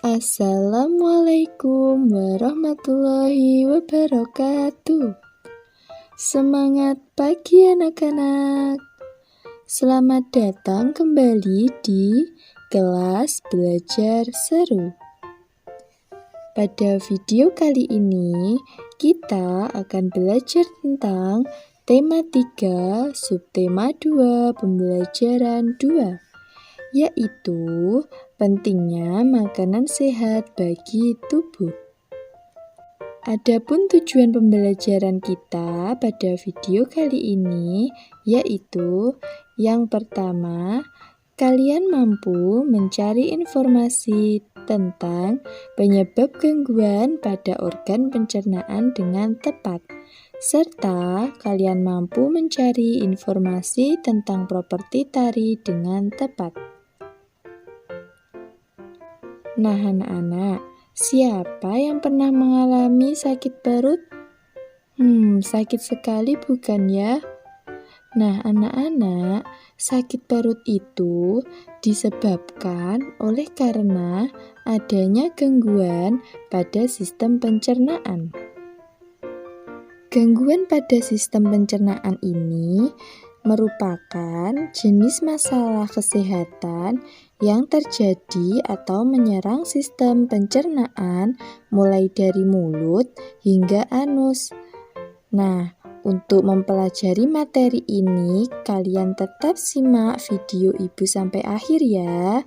Assalamualaikum warahmatullahi wabarakatuh. Semangat pagi anak-anak. Selamat datang kembali di kelas belajar seru. Pada video kali ini, kita akan belajar tentang tema 3, subtema 2, pembelajaran 2, yaitu pentingnya makanan sehat bagi tubuh. Adapun tujuan pembelajaran kita pada video kali ini yaitu yang pertama, kalian mampu mencari informasi tentang penyebab gangguan pada organ pencernaan dengan tepat, serta kalian mampu mencari informasi tentang properti tari dengan tepat. Nah, anak-anak, siapa yang pernah mengalami sakit perut? Sakit sekali bukan ya? Nah, anak-anak, sakit perut itu disebabkan karena adanya gangguan pada sistem pencernaan. Gangguan pada sistem pencernaan ini merupakan jenis masalah kesehatan yang terjadi atau menyerang sistem pencernaan mulai dari mulut hingga anus. Nah, untuk mempelajari materi ini, kalian tetap simak video ibu sampai akhir ya.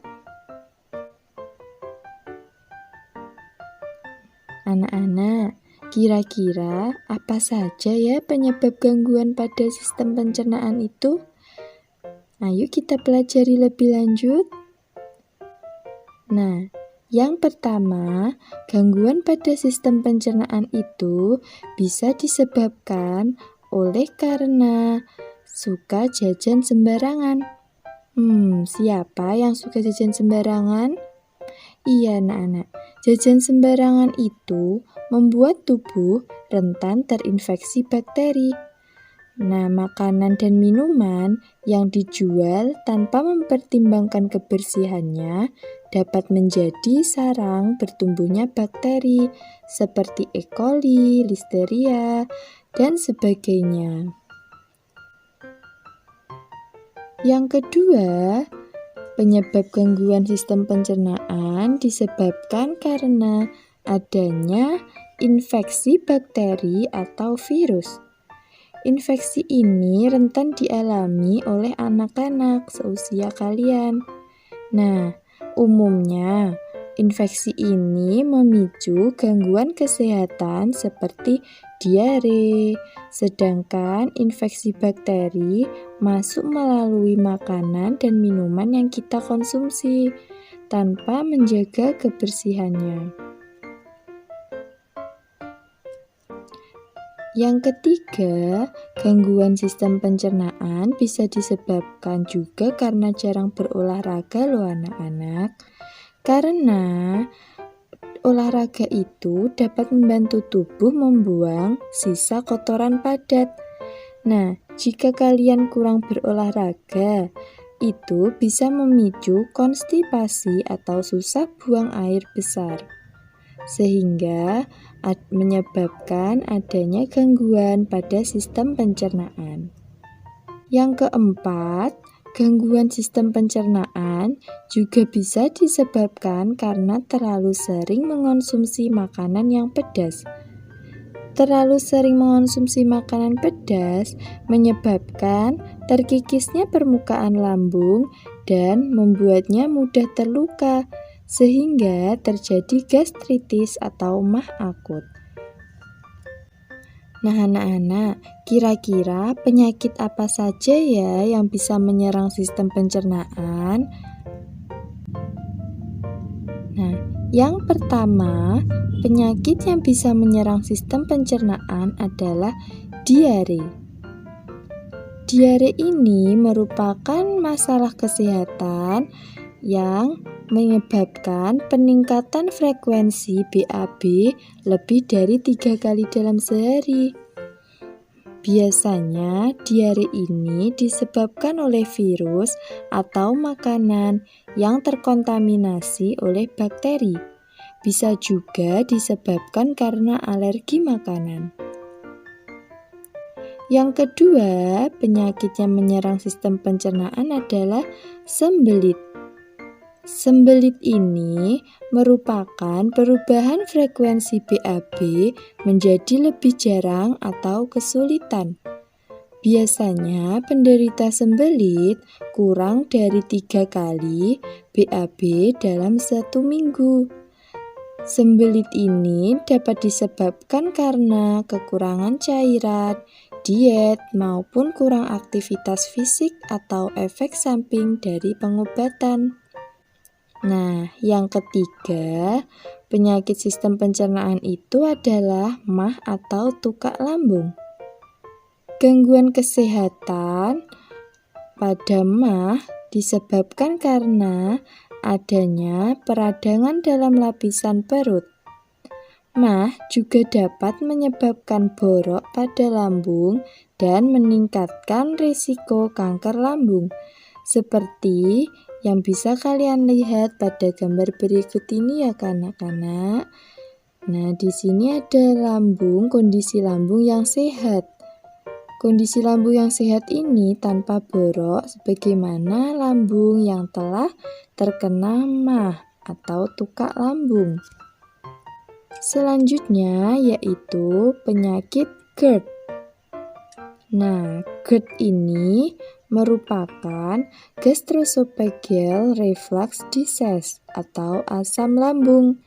Anak-anak, kira-kira apa saja ya penyebab gangguan pada sistem pencernaan itu? Ayo kita pelajari lebih lanjut. Nah, yang pertama, gangguan pada sistem pencernaan itu bisa disebabkan karena suka jajan sembarangan. Siapa yang suka jajan sembarangan? Iya, anak-anak. Jajan sembarangan itu membuat tubuh rentan terinfeksi bakteri. Nah, makanan dan minuman yang dijual tanpa mempertimbangkan kebersihannya dapat menjadi sarang bertumbuhnya bakteri seperti E. coli, listeria, dan sebagainya. Yang kedua, penyebab gangguan sistem pencernaan disebabkan karena adanya infeksi bakteri atau virus. Infeksi ini rentan dialami oleh anak-anak seusia kalian. Nah, umumnya infeksi ini memicu gangguan kesehatan seperti diare, sedangkan infeksi bakteri masuk melalui makanan dan minuman yang kita konsumsi tanpa menjaga kebersihannya. Yang ketiga, gangguan sistem pencernaan bisa disebabkan juga karena jarang berolahraga loh anak-anak. Karena olahraga itu dapat membantu tubuh membuang sisa kotoran padat. Nah, jika kalian kurang berolahraga, itu bisa memicu konstipasi atau susah buang air besar, sehingga menyebabkan adanya gangguan pada sistem pencernaan. Yang keempat, gangguan sistem pencernaan juga bisa disebabkan karena terlalu sering mengonsumsi makanan yang pedas. Terlalu sering mengonsumsi makanan pedas menyebabkan terkikisnya permukaan lambung dan membuatnya mudah terluka, sehingga terjadi gastritis atau MAH akut. Nah, anak-anak, kira-kira penyakit apa saja ya yang bisa menyerang sistem pencernaan? Nah, yang pertama, penyakit yang bisa menyerang sistem pencernaan adalah diare. Diare ini merupakan masalah kesehatan yang menyebabkan peningkatan frekuensi BAB lebih dari 3 kali dalam sehari. Biasanya diare ini disebabkan oleh virus atau makanan yang terkontaminasi oleh bakteri. Bisa juga disebabkan karena alergi makanan. Yang kedua, penyakit yang menyerang sistem pencernaan adalah sembelit. Sembelit ini merupakan perubahan frekuensi BAB menjadi lebih jarang atau kesulitan. Biasanya penderita sembelit kurang dari 3 kali BAB dalam 1 minggu. Sembelit ini dapat disebabkan karena kekurangan cairan, diet, maupun kurang aktivitas fisik atau efek samping dari pengobatan. Nah, yang ketiga, penyakit sistem pencernaan itu adalah MAH atau tukak lambung. Gangguan kesehatan pada MAH disebabkan karena adanya peradangan dalam lapisan perut. MAH juga dapat menyebabkan borok pada lambung dan meningkatkan risiko kanker lambung, seperti yang bisa kalian lihat pada gambar berikut ini ya anak-anak. Nah, di sini ada lambung, kondisi lambung yang sehat. Kondisi lambung yang sehat ini tanpa borok sebagaimana lambung yang telah terkena MAH atau tukak lambung. Selanjutnya yaitu penyakit GERD. Nah, GERD ini merupakan gastroesophageal reflux disease atau asam lambung.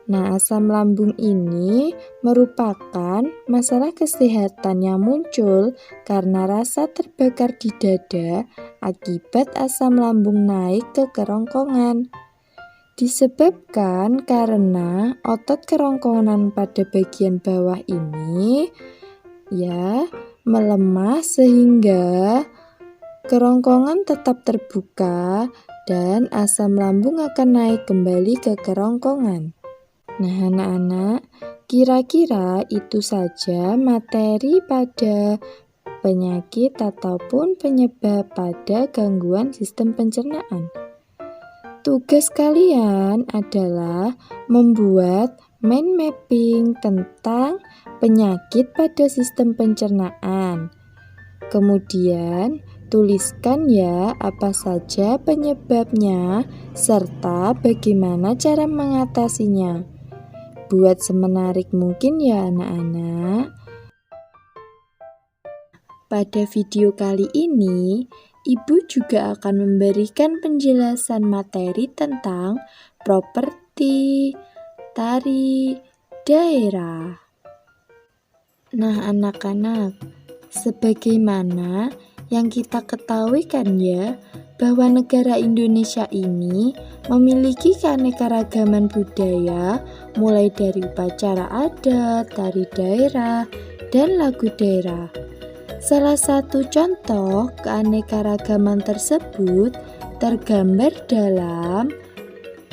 Nah, asam lambung ini merupakan masalah kesehatan yang muncul karena rasa terbakar di dada akibat asam lambung naik ke kerongkongan. Disebabkan karena otot kerongkongan pada bagian bawah ini melemah sehingga kerongkongan tetap terbuka dan asam lambung akan naik kembali ke kerongkongan. Nah, anak-anak, kira-kira itu saja materi pada penyakit ataupun penyebab pada gangguan sistem pencernaan. Tugas kalian adalah membuat mind mapping tentang penyakit pada sistem pencernaan. Kemudian, tuliskan ya apa saja penyebabnya serta bagaimana cara mengatasinya. Buat semenarik mungkin ya anak-anak. Pada video kali ini, Ibu juga akan memberikan penjelasan materi tentang properti tari daerah. Nah anak-anak, sebagaimana yang kita ketahui kan ya, bahwa negara Indonesia ini memiliki keanekaragaman budaya mulai dari upacara adat, tari daerah, dan lagu daerah. Salah satu contoh keanekaragaman tersebut tergambar dalam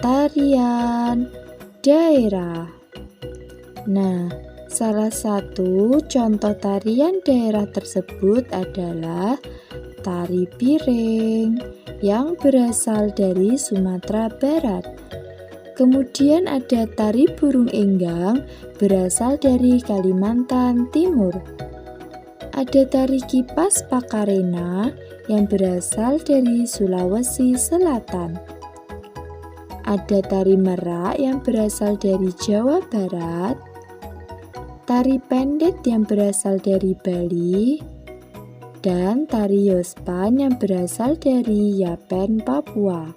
tarian daerah. Nah, salah satu contoh tarian daerah tersebut adalah tari piring yang berasal dari Sumatera Barat. Kemudian ada tari burung enggang berasal dari Kalimantan Timur. Ada tari kipas Pakarena yang berasal dari Sulawesi Selatan. Ada tari merak yang berasal dari Jawa Barat. Tari pendet yang berasal dari Bali, dan tari yospan yang berasal dari Yapen, Papua.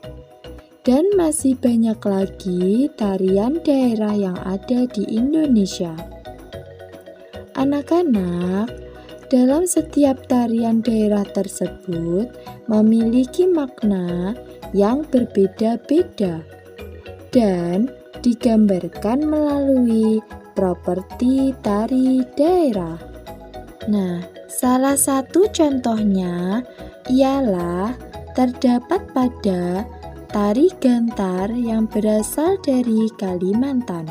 Dan masih banyak lagi tarian daerah yang ada di Indonesia. Anak-anak, dalam setiap tarian daerah tersebut memiliki makna yang berbeda-beda dan digambarkan melalui properti tari daerah. Nah, salah satu contohnya ialah terdapat pada tari gantar yang berasal dari Kalimantan.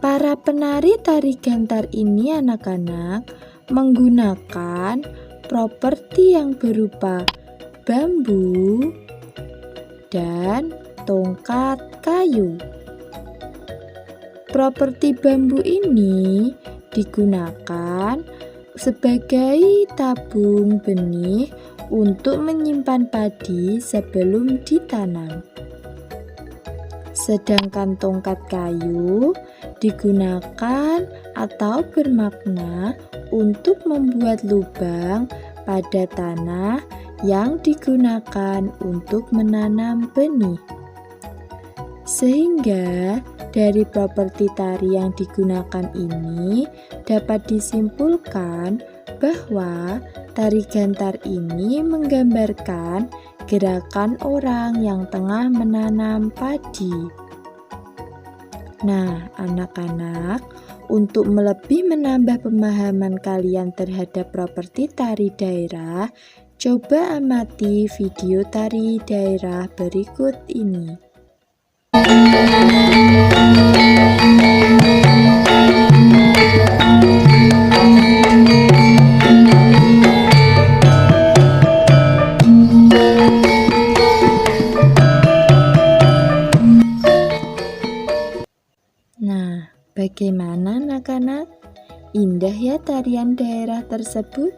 Para penari tari gantar ini anak-anak menggunakan properti yang berupa bambu dan tongkat kayu. Properti bambu ini digunakan sebagai tabung benih untuk menyimpan padi sebelum ditanam. Sedangkan tongkat kayu digunakan atau bermakna untuk membuat lubang pada tanah yang digunakan untuk menanam benih. Sehingga dari properti tari yang digunakan ini dapat disimpulkan bahwa tari gantar ini menggambarkan gerakan orang yang tengah menanam padi. Nah, anak-anak, untuk lebih menambah pemahaman kalian terhadap properti tari daerah, coba amati video tari daerah berikut ini. Nah, bagaimana anak-anak? Indah ya tarian daerah tersebut?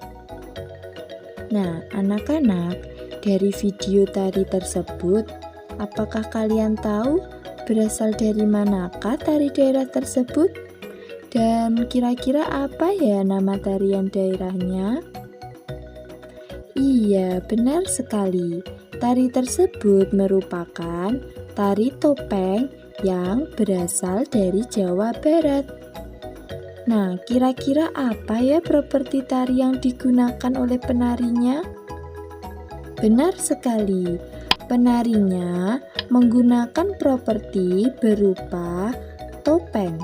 Nah, anak-anak, dari video tari tersebut, apakah kalian tahu berasal dari manakah tari daerah tersebut? Dan kira-kira apa ya nama tarian daerahnya? Iya, benar sekali. Tari tersebut merupakan tari topeng yang berasal dari Jawa Barat. Nah, kira-kira apa ya properti tari yang digunakan oleh penarinya? Benar sekali, penarinya menggunakan properti berupa topeng.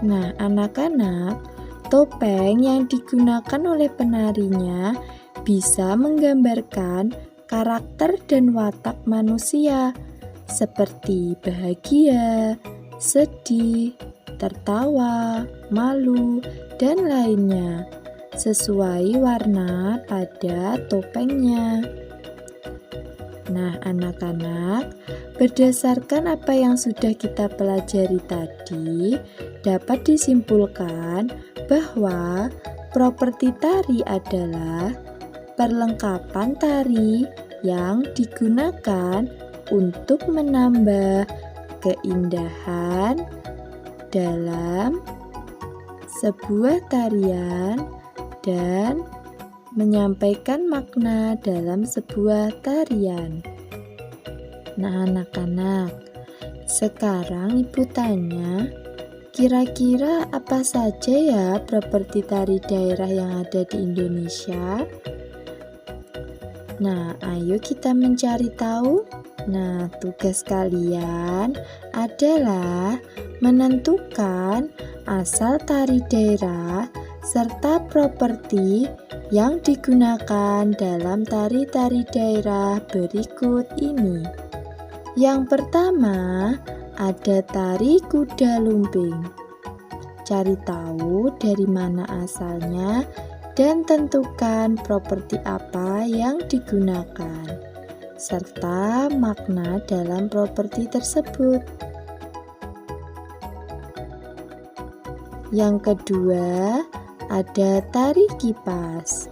Nah, anak-anak, topeng yang digunakan oleh penarinya bisa menggambarkan karakter dan watak manusia, seperti bahagia, sedih, tertawa, malu, dan lainnya, sesuai warna pada topengnya. Nah, anak-anak, berdasarkan apa yang sudah kita pelajari tadi, dapat disimpulkan bahwa properti tari adalah perlengkapan tari yang digunakan untuk menambah keindahan dalam sebuah tarian dan menyampaikan makna dalam sebuah tarian. Nah, anak-anak, sekarang Ibu tanya, kira-kira apa saja ya properti tari daerah yang ada di Indonesia? Nah, ayo kita mencari tahu. Nah, tugas kalian adalah menentukan asal tari daerah serta properti yang digunakan dalam tari-tari daerah berikut ini. Yang pertama, ada tari kuda lumping. Cari tahu dari mana asalnya dan tentukan properti apa yang digunakan, serta makna dalam properti tersebut. Yang kedua, ada tari kipas.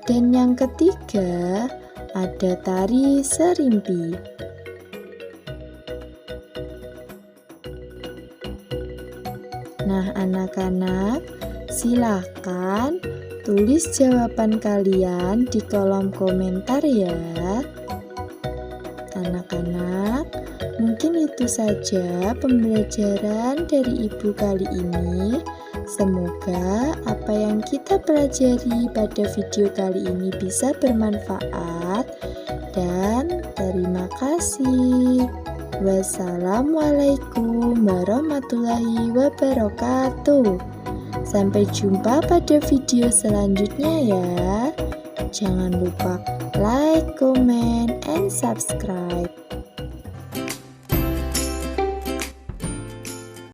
Dan yang ketiga, ada tari serimpi. Nah, anak-anak, silakan tulis jawaban kalian di kolom komentar ya. Anak-anak, mungkin itu saja pembelajaran dari Ibu kali ini. Semoga apa yang kita pelajari pada video kali ini bisa bermanfaat, dan terima kasih. Wassalamualaikum warahmatullahi wabarakatuh. Sampai jumpa pada video selanjutnya ya. Jangan lupa like, comment, and subscribe.